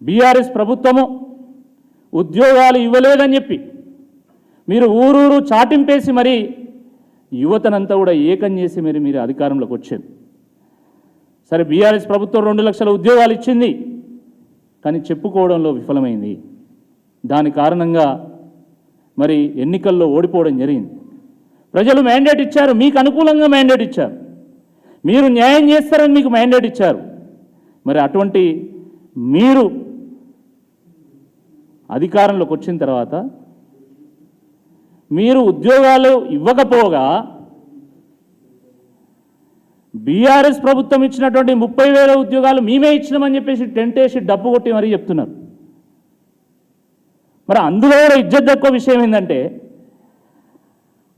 BRS ప్రభుత్వము ఉద్యోగాలు ఇవ్వలేదని చెప్పి మీరు ఊరూరు చాటింపేసి మరి యువతనంతా కూడా ఏకం చేసి మీరు అధికారంలోకి వచ్చారు. సరే, బీఆర్ఎస్ ప్రభుత్వం 2 లక్షల ఉద్యోగాలు ఇచ్చింది, కానీ చెప్పుకోవడంలో విఫలమైంది. దాని కారణంగా మరి ఎన్నికల్లో ఓడిపోవడం జరిగింది. ప్రజలు మ్యాండేట్ ఇచ్చారు, మీకు అనుకూలంగా మ్యాండేట్ ఇచ్చారు, మీరు న్యాయం చేస్తారని మీకు మ్యాండేట్ ఇచ్చారు. మరి అటువంటి మీరు అధికారంలోకి వచ్చిన తర్వాత మీరు ఉద్యోగాలు ఇవ్వకపోగా బీఆర్ఎస్ ప్రభుత్వం ఇచ్చినటువంటి 30,000 ఉద్యోగాలు మేమే ఇచ్చినామని చెప్పేసి టెంట్ వేసి డబ్బు కొట్టి మరీ చెప్తున్నారు. మరి అందులో కూడా ఇజ్జత్ తక్కువ విషయం ఏంటంటే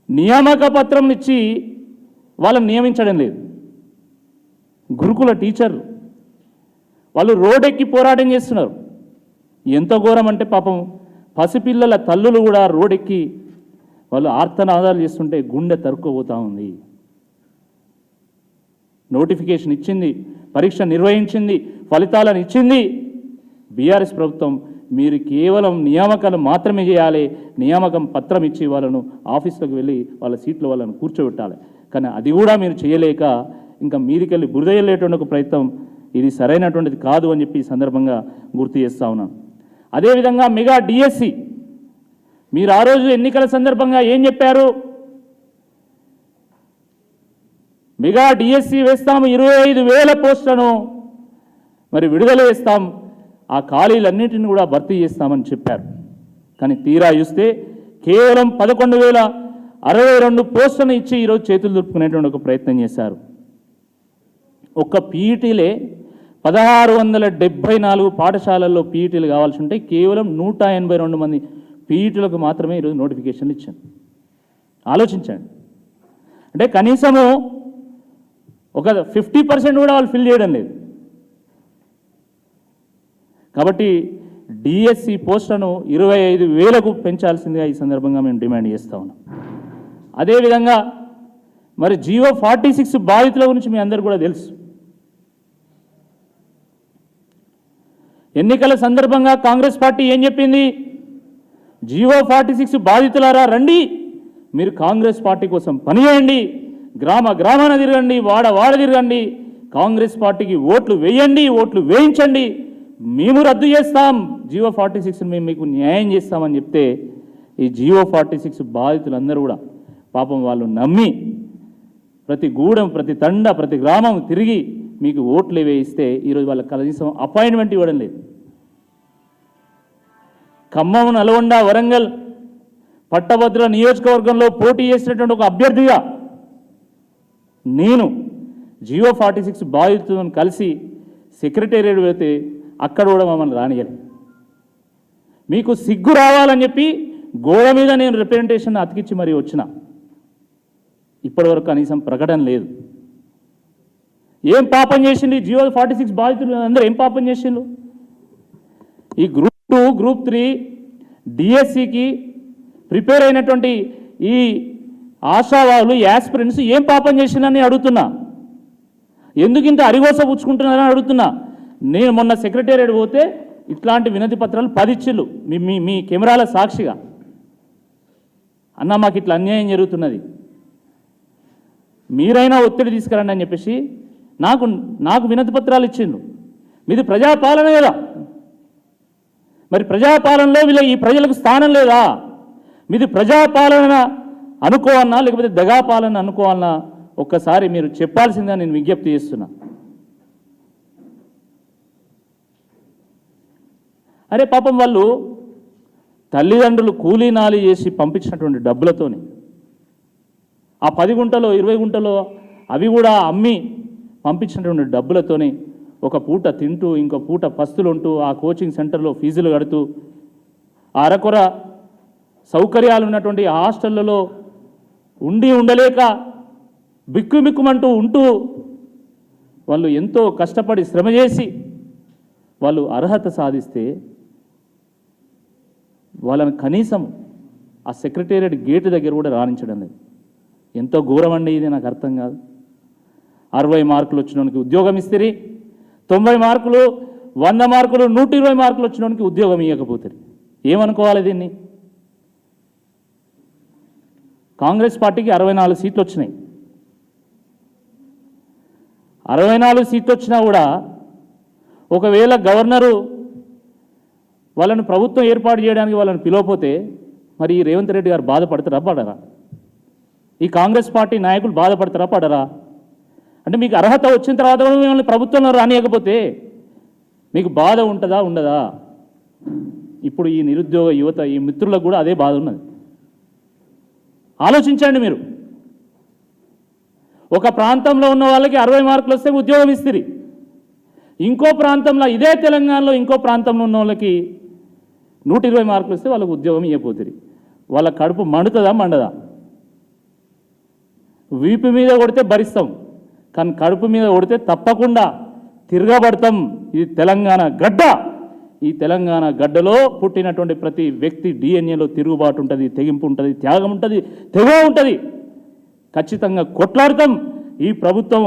నియామక పత్రం ఇచ్చి వాళ్ళని నియమించడం లేదు. గురుకుల టీచర్లు వాళ్ళు రోడ్డెక్కి పోరాటం చేస్తున్నారు. ఎంత ఘోరం అంటే పాపం పసిపిల్లల తల్లులు కూడా రోడ్డెక్కి వాళ్ళు ఆర్తనాదాలు చేస్తుంటే గుండె తరుక్కుపోతూ ఉంది. నోటిఫికేషన్ ఇచ్చింది, పరీక్ష నిర్వహించింది, ఫలితాలను ఇచ్చింది బీఆర్ఎస్ ప్రభుత్వం. మీరు కేవలం నియామకాలు మాత్రమే చేయాలి, నియామకం పత్రం ఇచ్చి వాళ్ళను ఆఫీసులకు వెళ్ళి వాళ్ళ సీట్లో వాళ్ళను కూర్చోబెట్టాలి. కానీ అది కూడా మీరు చేయలేక ఇంకా మీదికెళ్ళి బురద వెళ్ళేటువంటి ఒక ప్రయత్నం, ఇది సరైనటువంటిది కాదు అని చెప్పి ఈ సందర్భంగా గుర్తు చేస్తూ ఉన్నాను. అదేవిధంగా మెగా డిఎస్సి మీరు ఆ రోజు ఎన్నికల సందర్భంగా ఏం చెప్పారు? మెగా డిఎస్సి వేస్తాము, 25,000 పోస్టులను మరి విడుదల చేస్తాం, ఆ ఖాళీలన్నింటిని కూడా భర్తీ చేస్తామని చెప్పారు. కానీ తీరా చూస్తే కేవలం 11,062 పోస్టులను ఇచ్చి ఈరోజు చేతులు దులుపుకునేటువంటి ఒక ప్రయత్నం చేశారు. ఒక్క పీఈటీలే 1674 పాఠశాలల్లో పీఈటీలు కావాల్సి ఉంటే కేవలం 182 మంది పీఈటీలకు మాత్రమే ఈరోజు నోటిఫికేషన్లు ఇచ్చాను. ఆలోచించండి. అంటే కనీసము ఒక 50% కూడా వాళ్ళు ఫిల్ చేయడం లేదు. కాబట్టి డిఎస్సి పోస్టులను 25,000కు పెంచాల్సిందిగా ఈ సందర్భంగా మేము డిమాండ్ చేస్తూ ఉన్నాం. అదేవిధంగా మరి జియో 46 బాధితుల గురించి మీ అందరూ కూడా తెలుసు. ఎన్నికల సందర్భంగా కాంగ్రెస్ పార్టీ ఏం చెప్పింది? జియో 46 బాధితులారా రండి, మీరు కాంగ్రెస్ పార్టీ కోసం పనిచేయండి, గ్రామ గ్రామాన తిరగండి, వాడ వాడ తిరగండి, కాంగ్రెస్ పార్టీకి ఓట్లు వేయండి, ఓట్లు వేయించండి, మేము రద్దు చేస్తాం జియో 46ని, మేము మీకు న్యాయం చేస్తామని చెప్తే ఈ జియో 46 బాధితులందరూ కూడా పాపం వాళ్ళు నమ్మి ప్రతి గూడెం, ప్రతి తండ, ప్రతి గ్రామం తిరిగి మీకు ఓట్లు వేయిస్తే ఈరోజు వాళ్ళకి కనీసం అపాయింట్మెంట్ ఇవ్వడం లేదు. ఖమ్మం, నల్గొండ, వరంగల్, పట్టభద్రుల నియోజకవర్గంలో పోటీ చేసినటువంటి ఒక అభ్యర్థిగా నేను జియో 46 బాధితులను కలిసి సెక్రటేరియట్ వెళితే అక్కడ కూడా మమ్మల్ని రానియలేదు. మీకు సిగ్గు రావాలని చెప్పి గోడ మీద నేను రిప్రజెంటేషన్ అతికిచ్చి మరీ వచ్చిన. ఇప్పటివరకు కనీసం ప్రకటన లేదు. ఏం పాపం చేసింది జియో 46 బాధితులు అందరూ? ఏం పాపం చేసిండ్రు? ఈ గ్రూప్ 2, గ్రూప్ 3 డిఎస్సికి ప్రిపేర్ అయినటువంటి ఈ ఆశావాహులు, యాస్పిరెంట్స్ ఏం పాపం చేసిందని అడుగుతున్నా. ఎందుకు ఇంత అరిగోస పుచ్చుకుంటున్నారని అడుగుతున్నా. నేను మొన్న సెక్రటేరియట్ పోతే ఇట్లాంటి వినతి పత్రాలు 10 ఇచ్చిళ్ళు మీ కెమెరాల సాక్షిగా. అన్న మాకు ఇట్లా అన్యాయం జరుగుతున్నది, మీరైనా ఒత్తిడి తీసుకురండి అని చెప్పేసి నాకు వినతి పత్రాలు ఇచ్చిండ్రు. మీది ప్రజాపాలన కదా, మరి ప్రజాపాలనలో ఈ ప్రజలకు స్థానం లేదా? మీది ప్రజాపాలన అనుకోవాలన్నా లేకపోతే దగాపాలన అనుకోవాలన్నా ఒక్కసారి మీరు చెప్పాల్సిందే నేను విజ్ఞప్తి చేస్తున్నా. అరే పాపం వాళ్ళు తల్లిదండ్రులు కూలీ నాలి చేసి పంపించినటువంటి డబ్బులతోని ఆ 10 గుంటలో 20 గుంటలో అవి కూడా అమ్మి పంపించినటువంటి డబ్బులతోని ఒక పూట తింటూ ఇంకో పూట పస్తులుంటూ ఆ కోచింగ్ సెంటర్లో ఫీజులు కడుతూ అరకొర సౌకర్యాలు ఉన్నటువంటి హాస్టళ్లలో ఉండలేక బిక్కుమిక్కుమంటూ ఉంటూ వాళ్ళు ఎంతో కష్టపడి శ్రమ చేసి వాళ్ళు అర్హత సాధిస్తే వాళ్ళని కనీసం ఆ సెక్రటేరియట్ గేటు దగ్గర కూడా రాణించడం లేదు. ఎంతో ఘోరం అండి ఇది, నాకు అర్థం కాదు. 60 మార్కులు వచ్చినోనికి ఉద్యోగం ఇస్తే 90 మార్కులు 100 మార్కులు 120 మార్కులు వచ్చినోనికి ఉద్యోగం ఇవ్వకపోతుంది. ఏమనుకోవాలి దీన్ని? కాంగ్రెస్ పార్టీకి 64 సీట్లు వచ్చినాయి. 64 సీట్లు వచ్చినా కూడా ఒకవేళ గవర్నరు వాళ్ళని ప్రభుత్వం ఏర్పాటు చేయడానికి వాళ్ళని పిలవకపోతే మరి ఈ రేవంత్ రెడ్డి గారు బాధపడతారా పడరా? ఈ కాంగ్రెస్ పార్టీ నాయకులు బాధపడతారా పడరా? అంటే మీకు అర్హత వచ్చిన తర్వాత కూడా మిమ్మల్ని ప్రభుత్వంలో రానియకపోతే మీకు బాధ ఉంటుందా ఉండదా? ఇప్పుడు ఈ నిరుద్యోగ యువత ఈ మిత్రులకు కూడా అదే బాధ ఉన్నది. ఆలోచించండి మీరు. ఒక ప్రాంతంలో ఉన్న వాళ్ళకి 60 మార్కులు వస్తే ఉద్యోగం ఇస్తుంది. ఇంకో ప్రాంతంలో ఇదే తెలంగాణలో ఇంకో ప్రాంతంలో ఉన్న వాళ్ళకి 120 మార్కులు వస్తే వాళ్ళకి ఉద్యోగం ఇవ్వకపోతుంది. వాళ్ళ కడుపు మండుతుందా మండదా? వీపు మీద కొడితే భరిస్తాం, కానీ కడుపు మీద కొడితే తప్పకుండా తిరగబడతాం. ఇది తెలంగాణ గడ్డ. ఈ తెలంగాణ గడ్డలో పుట్టినటువంటి ప్రతి వ్యక్తి డిఎన్ఏలో తిరుగుబాటు ఉంటుంది, తెగింపు ఉంటుంది, త్యాగం ఉంటుంది, తెగ ఉంటుంది. ఖచ్చితంగా కొట్లాడతాం. ఈ ప్రభుత్వం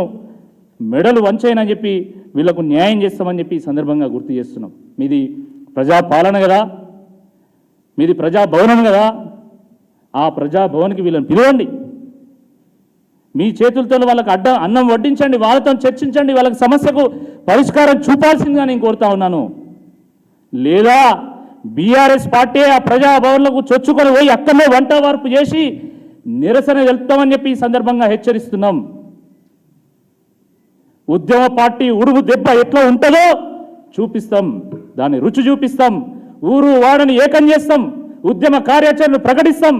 మెడలు వంచైనని చెప్పి వీళ్లకు న్యాయం చేస్తామని చెప్పి ఈ సందర్భంగా గుర్తు చేస్తున్నాం. మీది ప్రజాపాలన కదా, మీది ప్రజాభవనం కదా. ఆ ప్రజాభవన్కి వీళ్ళని పిలవండి. మీ చేతులతో వాళ్ళకి అన్నం వడ్డించండి, వాళ్ళతో చర్చించండి, వాళ్ళకి సమస్యకు పరిష్కారం చూపాల్సిందిగా నేను కోరుతా ఉన్నాను. లేదా బీఆర్ఎస్ పార్టీ ఆ ప్రజాభవన్లకు చొచ్చుకొని పోయి అక్కడనే వంట వార్పు చేసి నిరసన తెలుపుతామని చెప్పి ఈ సందర్భంగా హెచ్చరిస్తున్నాం. ఉద్యమ పార్టీ ఉడుగు దెబ్బ ఎట్లా ఉంటుందో చూపిస్తాం, దాన్ని రుచి చూపిస్తాం, ఊరు వాడని ఏకం చేస్తాం, ఉద్యమ కార్యాచరణ ప్రకటిస్తాం.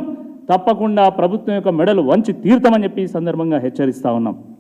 తప్పకుండా ప్రభుత్వం యొక్క మెడలు వంచి తీరుతామని చెప్పి ఈ సందర్భంగా హెచ్చరిస్తా ఉన్నాం.